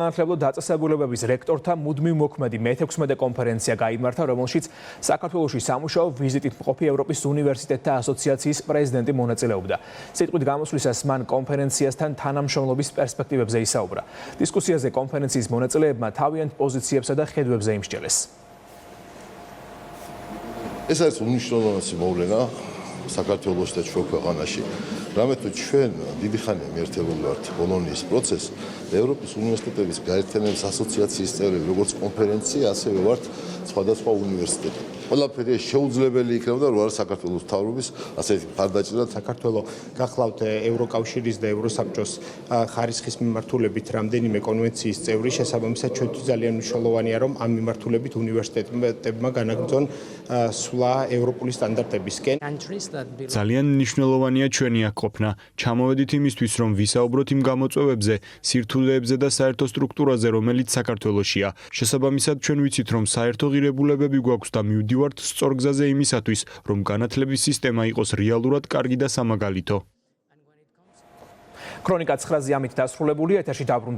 განათლებლო დაწესებულებების რექტორთა მუდმივ მოქმედი მე-16 კონფერენცია გაიმართა, რომელშიც საქართველოში სამუშაო ვიზიტით მყოფი ევროპის უნივერსიტეტთა ასოციაციის პრეზიდენტი მონაწილეობდა. სიტყვით გამოსვლისას მან კონფერენციასთან თანამშრომლობის პერსპექტივებზე ისაუბრა. დისკუსიაზე კონფერენციის მონაწილეებმა თავიანთ პოზიციებსა და ხედვებზე იმსჯელეს. ეს არის უნიშნულოვანესი მოვლენა საქართველოს და ჩვენ ქვეყანაში. რამე თუ ჩვენ დიდი ხანია მიერთებული ვართ ბოლონიის პროცესს, ევროპის უნივერსიტეტების გაერთიანების ასოციაციის წევრები, როგორც კონფერენცია, ასევე ვართ სხვადასხვა უნივერსიტეტები. ყველაფერი შეუძლებელი იქნებოდა, რომ არის საქართველოს მთავრობის ასეთი მხარდაჭერა. საქართველოს გახლავთ ევროკავშირის და ევროსაბჭოს ხარისხის მიმართულებით რამდენიმე კონვენციის წევრი, შესაბამისად ჩვენთვის ძალიან მნიშვნელოვანია, რომ ამ მიმართულებით უნივერსიტეტებმა განაგრძონ სვლა ევროპული სტანდარტებისკენ. ძალიან მნიშვნელოვანია ჩვენი აქ ყოფნა. ჩამოვედით იმისთვის, რომ ვისაუბროთ იმ გამოწვევებზე, სირთულეებზე და საერთო სტრუქტურაზე, რომელიც საქართველოშია. შესაბამისად, ჩვენ ვიცით, რომ საერთო ღირებულებები გვაქვს და მივდივართ სწორ გზაზე იმისათვის, რომ განათლების სისტემა იყოს რეალურად კარგი და სამაგალითო. ქრონიკა 9-ზე ამით დასრულებულია. ეთერში დაბრუნდა